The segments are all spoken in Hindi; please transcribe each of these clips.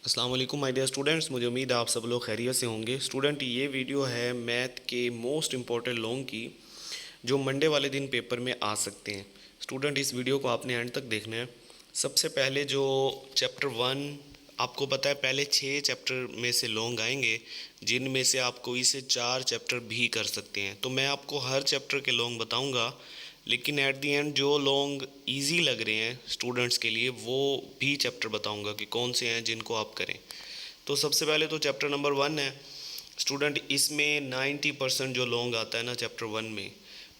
अस्सलाम वालेकुम माय डियर स्टूडेंट्स, मुझे उम्मीद है आप सब लोग खैरियत से होंगे। स्टूडेंट, ये वीडियो है मैथ के मोस्ट इम्पॉर्टेंट लॉन्ग की जो मंडे वाले दिन पेपर में आ सकते हैं। स्टूडेंट, इस वीडियो को आपने एंड तक देखना है। सबसे पहले जो चैप्टर वन, आपको पता है पहले 6 चैप्टर में से लॉन्ग आएंगे जिनमें से आप कोई से 4 चैप्टर भी कर सकते हैं। तो मैं आपको हर चैप्टर के लॉन्ग बताऊंगा, लेकिन एट दी एंड जो लॉन्ग इजी लग रहे हैं स्टूडेंट्स के लिए वो भी चैप्टर बताऊंगा कि कौन से हैं जिनको आप करें। तो सबसे पहले तो चैप्टर नंबर 1 है स्टूडेंट। इसमें 90% जो लॉन्ग आता है ना चैप्टर 1 में,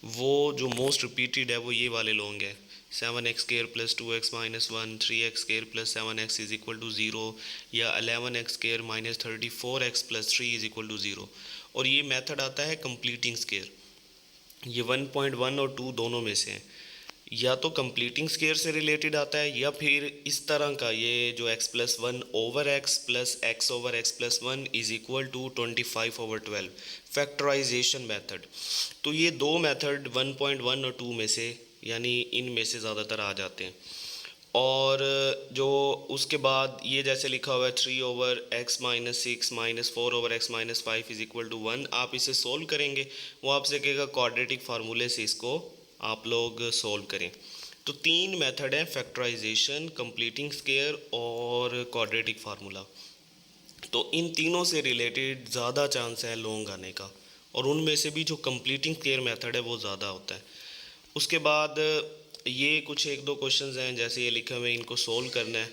वो जो मोस्ट रिपीटेड है वो ये वाले लॉन्ग है। 7x² plus 2x-1, 3x² plus 7x is equal to 0, या 11x² minus 34x plus 3 is equal to 0। और ये मेथड आता है कंप्लीटिंग स्केयर। ये 1.1 और 2 दोनों में से है। या तो कंप्लीटिंग स्केयर से रिलेटेड आता है, या फिर इस तरह का, ये जो x+1 over x plus x over x plus 1 is equal to 25/12 factorisation method. तो ये दो मेथड 1.1 और 2 में से, यानी इनमें से ज़्यादातर आ जाते हैं। और जो उसके बाद ये जैसे लिखा हुआ है 3/x-6 minus 4/x-5 is equal to 1, आप इसे सोल्व करेंगे। वो आपसे कहेगा क्वाड्रेटिक फार्मूले से इसको आप लोग सोल्व करें। तो 3 मेथड है, फैक्टराइजेशन, कंप्लीटिंग स्केयर और क्वाड्रेटिक फार्मूला। तो इन तीनों से रिलेटेड ज़्यादा चांस है लॉन्ग आने का, और उनमें से भी जो कंप्लीटिंग स्केयर मेथड है वो ज़्यादा होता है। उसके बाद ये कुछ एक दो क्वेश्चंस हैं जैसे ये लिखे हुए, इनको सोल्व करना है।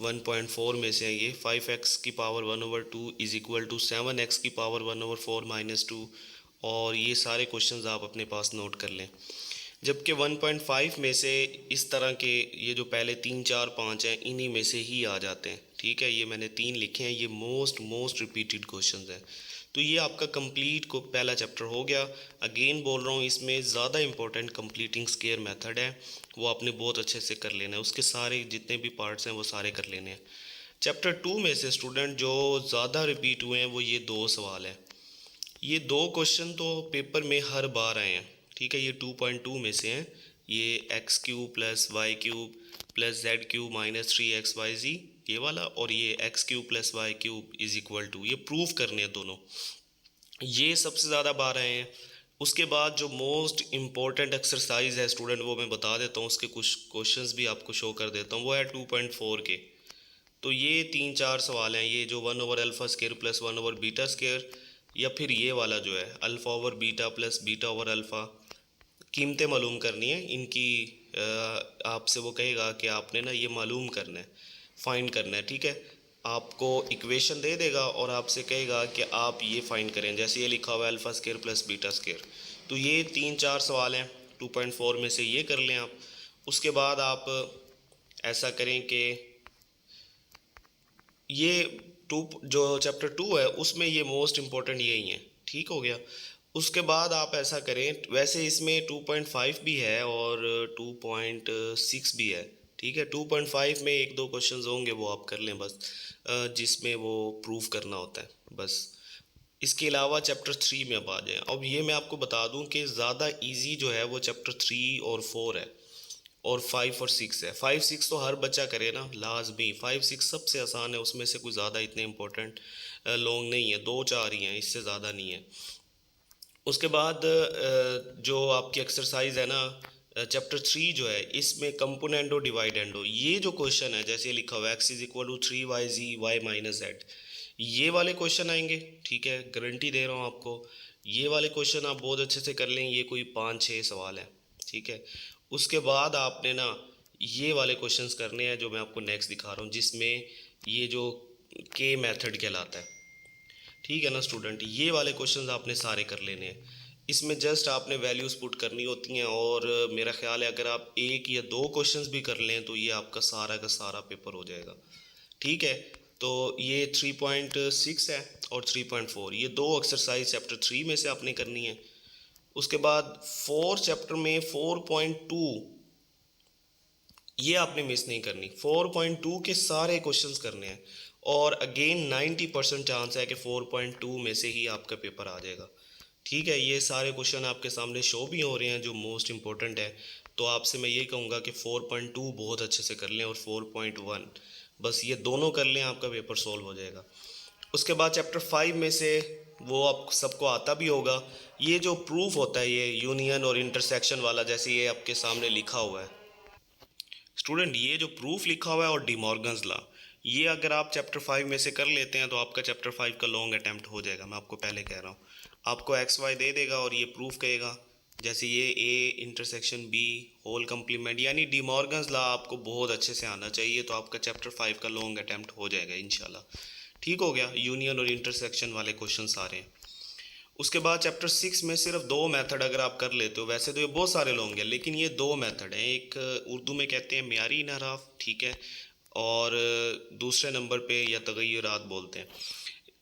1.4 में से है ये, 5x की power 1/2 is equal to 7x की पावर 1/4 माइनस 2। और ये सारे क्वेश्चंस आप अपने पास नोट कर लें। जबकि 1.5 में से इस तरह के ये जो पहले 3 4 5 हैं इन्हीं में से ही आ जाते हैं। ठीक है, ये मैंने 3 लिखे हैं, ये मोस्ट रिपीटेड क्वेश्चंस हैं। तो ये आपका कंप्लीट को पहला चैप्टर हो गया। अगेन बोल रहा हूँ, इसमें ज़्यादा इंपॉर्टेंट कंप्लीटिंग स्केयर मेथड है, वो आपने बहुत अच्छे से कर लेना है। उसके सारे जितने भी पार्ट्स हैं वो सारे कर लेने हैं। चैप्टर 2 में से स्टूडेंट जो ज़्यादा रिपीट हुए हैं वो ये 2 सवाल हैं। ये 2 क्वेश्चन तो पेपर में हर बार आए हैं। ठीक है, ये 2.2 में से हैं। ये x³ plus y³ plus z³ minus 3xyz, ये वाला, और ये x³ plus y³ is equal to, ये प्रूव करने हैं दोनों। ये सबसे ज़्यादा बार आए हैं। उसके बाद जो मोस्ट इम्पॉर्टेंट एक्सरसाइज है स्टूडेंट, वो मैं बता देता हूँ, उसके कुछ क्वेश्चंस भी आपको शो कर देता हूँ। वो है 2.4 के। तो ये 3 4 सवाल हैं, ये जो 1/अल्फ़ा स्केयर प्लस 1/बीटा स्केयर, या फिर ये वाला जो है अल्फ़ा/बीटा प्लस बीटा/अल्फ़ा। कीमतें मालूम करनी है इनकी। आपसे वो कहेगा कि आपने ना ये मालूम करना है, फाइंड करना है। ठीक है, आपको इक्वेशन दे देगा और आपसे कहेगा कि आप ये फाइंड करें। जैसे ये लिखा हुआ है alpha square plus beta square. तो ये 3 4 सवाल हैं 2.4 में से, ये कर लें आप। उसके बाद आप ऐसा करें कि ये टू जो चैप्टर 2 है उसमें ये मोस्ट इम्पोर्टेंट यही है। ठीक हो गया। उसके बाद आप ऐसा करें, वैसे इसमें 2.5 भी है और 2.6 भी है। ठीक है, 2.5 में एक दो क्वेश्चंस होंगे वो आप कर लें बस, जिसमें वो प्रूफ करना होता है बस। इसके अलावा चैप्टर 3 में अब आ जाएं। अब ये मैं आपको बता दूं कि ज़्यादा इजी जो है वो चैप्टर 3 और 4 है, और 5 और 6 है। 5 6 तो हर बच्चा करे ना लाजमी, 5 6 सबसे आसान है, उसमें से कोई ज़्यादा इतने इंपॉर्टेंट लॉन्ग नहीं है, 2 4 ही हैं, इससे ज़्यादा नहीं है। उसके बाद जो आपकी एक्सरसाइज है ना चैप्टर 3 जो है, इसमें कंपोनेंडो डिवाइडेंडो, ये जो क्वेश्चन है जैसे लिखा हुआ है x is equal to 3yz y minus z, ये वाले क्वेश्चन आएंगे। ठीक है, गारंटी दे रहा हूँ आपको, ये वाले क्वेश्चन आप बहुत अच्छे से कर लें। ये कोई 5 6 सवाल हैं। ठीक है, उसके बाद आपने ना ये वाले क्वेश्चंस करने हैं जो मैं आपको नेक्स्ट दिखा रहा हूँ, जिसमें ये जो के मेथड कहलाता है। ठीक है ना स्टूडेंट, ये वाले क्वेश्चंस आपने सारे कर लेने हैं। इसमें जस्ट आपने वैल्यूज़ पुट करनी होती हैं, और मेरा ख्याल है अगर आप एक या दो क्वेश्चंस भी कर लें तो ये आपका सारा का सारा पेपर हो जाएगा। ठीक है, तो ये 3.6 है और 3.4, ये दो एक्सरसाइज चैप्टर 3 में से आपने करनी है। उसके बाद 4 चैप्टर में 4.2, ये आपने मिस नहीं करनी। 4.2 के सारे क्वेश्चंस करने हैं, और अगेन 90% चांस है कि 4.2 में से ही आपका पेपर आ जाएगा। ठीक है, ये सारे क्वेश्चन आपके सामने शो भी हो रहे हैं जो मोस्ट इंपॉर्टेंट है। तो आपसे मैं ये कहूँगा कि 4.2 बहुत अच्छे से कर लें, और 4.1 बस ये दोनों कर लें, आपका पेपर सॉल्व हो जाएगा। उसके बाद चैप्टर 5 में से वो आप सबको आता भी होगा, ये जो प्रूफ होता है ये यूनियन और इंटरसेक्शन वाला, जैसे ये आपके सामने लिखा हुआ है स्टूडेंट, ये जो प्रूफ लिखा हुआ है और डिमॉर्गन्स लॉ, ये अगर आप चैप्टर 5 में से कर लेते हैं तो आपका चैप्टर 5 का लॉन्ग अटैम्प्ट हो जाएगा। मैं आपको पहले कह रहा हूँ, आपको एक्स वाई दे देगा और ये प्रूफ कहेगा, जैसे ये A intersection B whole complement, यानी डिमॉर्गन्स लॉ आपको बहुत अच्छे से आना चाहिए, तो आपका चैप्टर 5 का लॉन्ग अटैम्प्ट हो जाएगा इंशाल्लाह। ठीक हो गया, यूनियन और इंटरसेक्शन वाले क्वेश्चन सारे हैं। उसके बाद चैप्टर 6 में सिर्फ दो मेथड अगर आप कर लेते हो, वैसे तो ये बहुत सारे लोग हैं लेकिन ये दो मेथड हैं, एक उर्दू में कहते हैं मेयारी इनहराफ, ठीक है, और दूसरे नंबर पे या तगय्युरात बोलते हैं,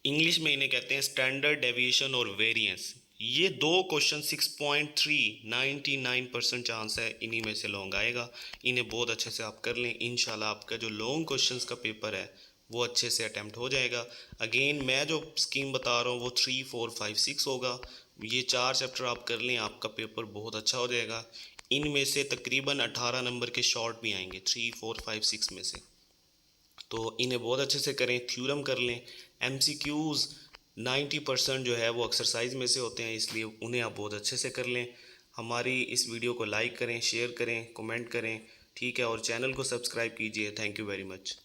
इंग्लिश में इन्हें कहते हैं स्टैंडर्ड डेविएशन और वेरिएंस। ये दो क्वेश्चन 6.3 99% चांस है इन्हीं में से लॉन्ग आएगा। इन्हें बहुत अच्छे से आप कर लें, इंशाल्लाह आपका जो लॉन्ग क्वेश्चंस का पेपर है वो अच्छे से अटैम्प्ट हो जाएगा। अगेन मैं जो स्कीम बता रहा हूँ वो 3, 4, 5, 6 होगा। ये 4 चैप्टर आप कर लें, आपका पेपर बहुत अच्छा हो जाएगा। इनमें से तकरीबन 18 नंबर के शॉर्ट भी आएंगे 3, 4, 5, 6 में से, तो इन्हें बहुत अच्छे से करें, थ्योरम कर लें। MCQs 90% जो है वो एक्सरसाइज में से होते हैं, इसलिए उन्हें आप बहुत अच्छे से कर लें। हमारी इस वीडियो को लाइक करें, शेयर करें, कमेंट करें, ठीक है, और चैनल को सब्सक्राइब कीजिए। Thank you very much.